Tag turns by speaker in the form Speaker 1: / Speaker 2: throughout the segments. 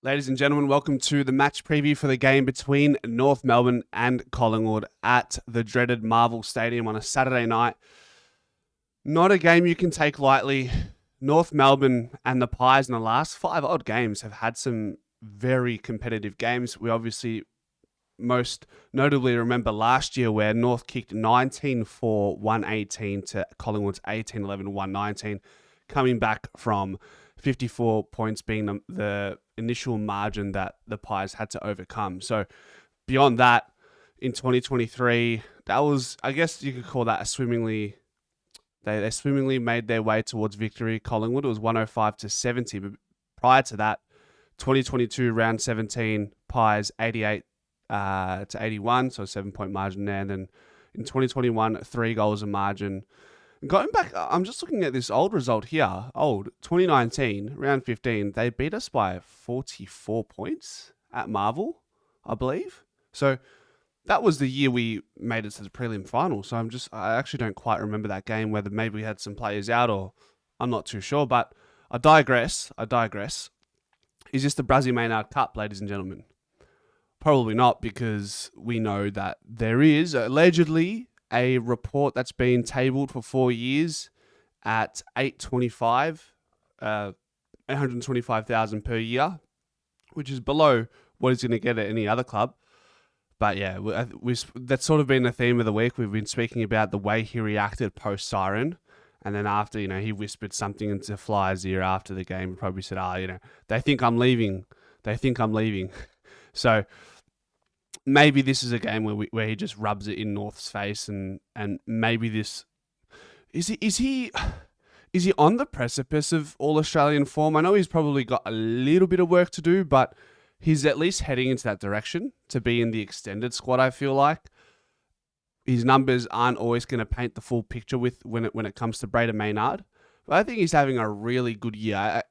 Speaker 1: Ladies and gentlemen, welcome to the match preview for the game between North Melbourne and Collingwood at the dreaded Marvel Stadium on a Saturday night. Not a game you can take lightly. North Melbourne and the Pies in the last 5 odd games have had some very competitive games. We obviously most notably remember last year where North kicked 19-4, 118 to Collingwood's 18-11, 119, coming back from 54 points being the initial margin that the Pies had to overcome. So beyond that, in 2023, that was, I guess you could call that a swimmingly, they swimmingly made their way towards victory. Collingwood, it was 105-70, but prior to that, 2022 round 17, Pies 88 to 81, so a 7-point margin there. And then in 2021, 3 goals of margin. Going back, I'm just looking at this old result here. 2019, round 15, they beat us by 44 points at Marvel, I believe. So that was the year we made it to the prelim final. So I actually don't quite remember that game, whether maybe we had some players out or I'm not too sure. But I digress. Is this the Bruzzy Maynard Cup, ladies and gentlemen? Probably not, because we know that there is allegedly a report that's been tabled for 4 years at $825,000 per year, which is below what he's going to get at any other club. But yeah, that's sort of been the theme of the week. We've been speaking about the way he reacted post-siren. And then after, he whispered something into Flyers' ear after the game. Probably said, they think I'm leaving. So maybe this is a game where he just rubs it in North's face, and maybe this is he on the precipice of all Australian form? I know he's probably got a little bit of work to do, but he's at least heading into that direction to be in the extended squad. I feel like his numbers aren't always going to paint the full picture when it comes to Brayden Maynard, but I think he's having a really good year.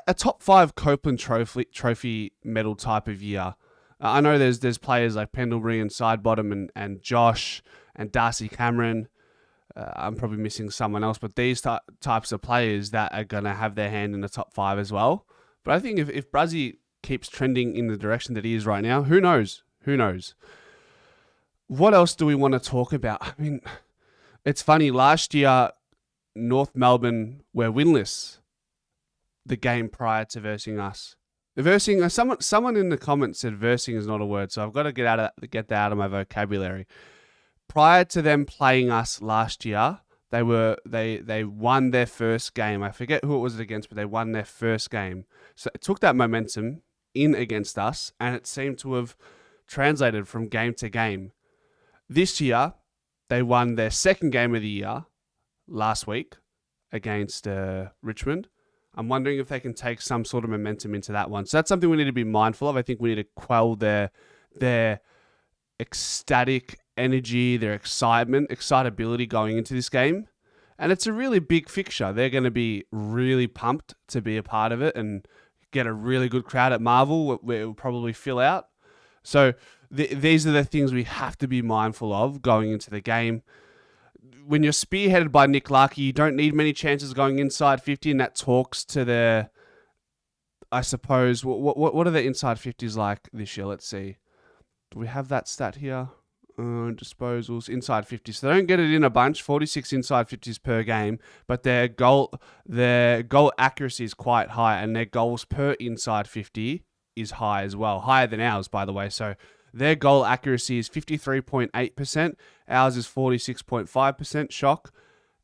Speaker 1: A top 5 Copeland Trophy medal type of year. I know there's players like Pendlebury and Sidebottom and Josh and Darcy Cameron. I'm probably missing someone else, but these types of players that are going to have their hand in the top 5 as well. But I think if Bruzzy keeps trending in the direction that he is right now, who knows? What else do we want to talk about? I mean, it's funny. Last year, North Melbourne were winless the game prior to versing us. Someone in the comments said versing is not a word, so I've got to get that out of my vocabulary. Prior to them playing us last year, they won their first game. I forget who it was against, but they won their first game. So it took that momentum in against us, and it seemed to have translated from game to game. This year, they won their second game of the year last week against Richmond. I'm wondering if they can take some sort of momentum into that one. So that's something we need to be mindful of. I think we need to quell their ecstatic energy, their excitability going into this game. And it's a really big fixture. They're going to be really pumped to be a part of it and get a really good crowd at Marvel where it will probably fill out. So these are the things we have to be mindful of going into the game. When you're spearheaded by Nick Larkey, you don't need many chances going inside 50, and that talks to their, I suppose, what are the inside 50s like this year? Let's see. Do we have that stat here? Disposals, inside 50s. So they don't get it in a bunch, 46 inside 50s per game, but their goal accuracy is quite high, and their goals per inside 50 is high as well. Higher than ours, by the way. So their goal accuracy is 53.8%. Ours is 46.5%. Shock.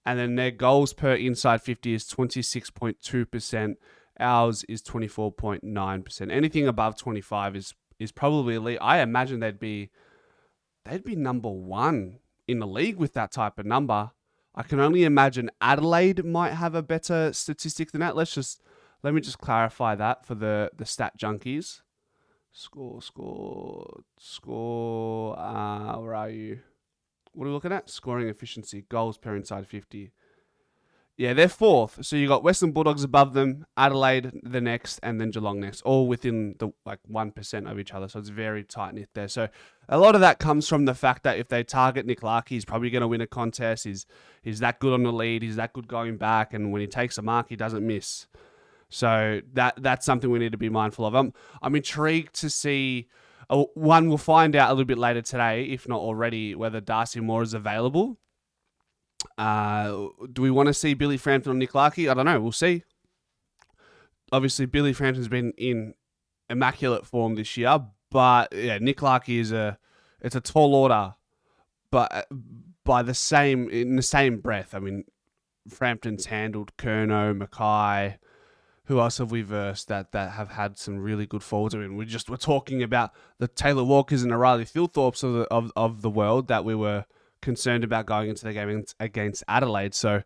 Speaker 1: And then their goals per inside 50 is 26.2%. Ours is 24.9%. Anything above 25 is probably elite. I imagine they'd be number 1 in the league with that type of number. I can only imagine Adelaide might have a better statistic than that. Let me just clarify that for the stat junkies. Score. Where are you? What are we looking at? Scoring efficiency, goals per inside 50. Yeah, they're 4th. So you got Western Bulldogs above them, Adelaide the next, and then Geelong next, all within the 1% of each other. So it's very tight knit there. So a lot of that comes from the fact that if they target Nick Larkey, he's probably going to win a contest. He's that good on the lead. He's that good going back, and when he takes a mark, he doesn't miss. So that's something we need to be mindful of. I'm intrigued to see. One, we'll find out a little bit later today, if not already, whether Darcy Moore is available. Do we want to see Billy Frampton or Nick Larkey? I don't know. We'll see. Obviously, Billy Frampton's been in immaculate form this year, but yeah, Nick Larkey it's a tall order, but in the same breath, I mean, Frampton's handled Curnow, Mackay. Who else have we versed that have had some really good forwards? I mean, we're talking about the Taylor Walkers and the Riley Thilthorpes of the world that we were concerned about going into the game against Adelaide. So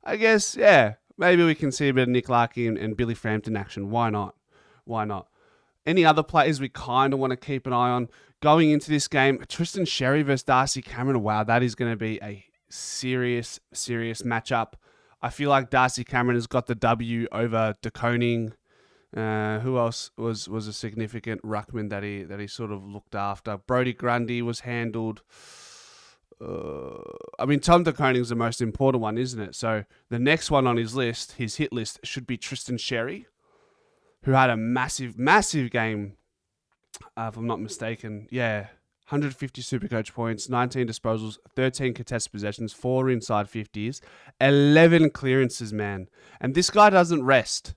Speaker 1: I guess, yeah, maybe we can see a bit of Nick Larkey and Billy Frampton action. Why not? Any other players we kind of want to keep an eye on going into this game? Tristan Sherry versus Darcy Cameron. Wow, that is going to be a serious matchup. I feel like Darcy Cameron has got the W over De Koning. Who else was a significant ruckman that he sort of looked after? Brodie Grundy was handled. I mean, Tom De Koning's the most important one, isn't it? So the next one on his hit list, should be Tristan Sherry, who had a massive game, if I'm not mistaken. Yeah, 150 Supercoach points, 19 disposals, 13 contested possessions, 4 inside 50s, 11 clearances, man. And this guy doesn't rest.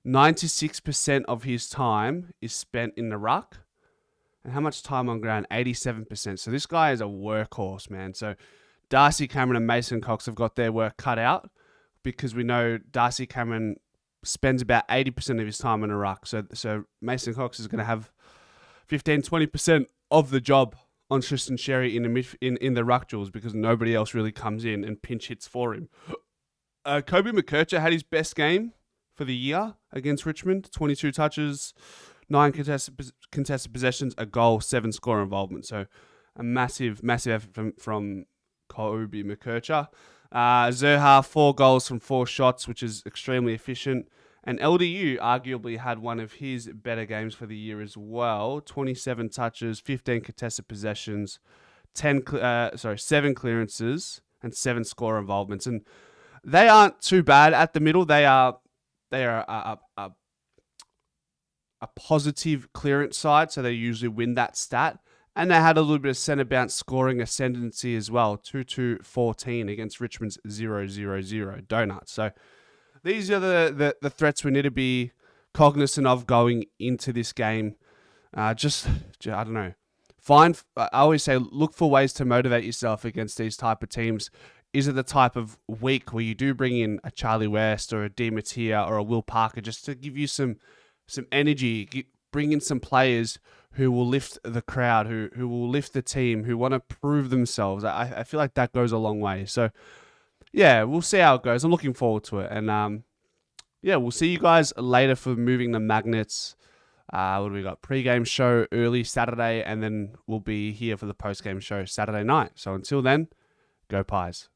Speaker 1: 96% of his time is spent in the ruck. And how much time on ground? 87%. So this guy is a workhorse, man. So Darcy Cameron and Mason Cox have got their work cut out, because we know Darcy Cameron spends about 80% of his time in a ruck. So Mason Cox is going to have 15-20% of the job on Tristan Sherry in the ruck duels, because nobody else really comes in and pinch hits for him. Kobe McKercher had his best game for the year against Richmond. 22 touches, 9 contested possessions, a goal, 7 score involvement. So a massive effort from Kobe McKercher. Zerha, 4 goals from 4 shots, which is extremely efficient. And LDU arguably had one of his better games for the year as well. 27 touches, 15 contested possessions, 7 clearances, and 7 score involvements. And they aren't too bad at the middle. They are a positive clearance side, so they usually win that stat. And they had a little bit of centre bounce scoring ascendancy as well, 2-14 against Richmond's 0-0-0 Donuts. So these are the threats we need to be cognizant of going into this game. I don't know. I always say, look for ways to motivate yourself against these type of teams. Is it the type of week where you do bring in a Charlie West or a Di Mattia or a Will Parker just to give you some energy, bring in some players who will lift the crowd, who will lift the team, who want to prove themselves? I feel like that goes a long way. So yeah, we'll see how it goes. I'm looking forward to it. And yeah, we'll see you guys later for Moving the Magnets. What do we got? Pre-game show early Saturday, and then we'll be here for the post-game show Saturday night. So until then, go Pies.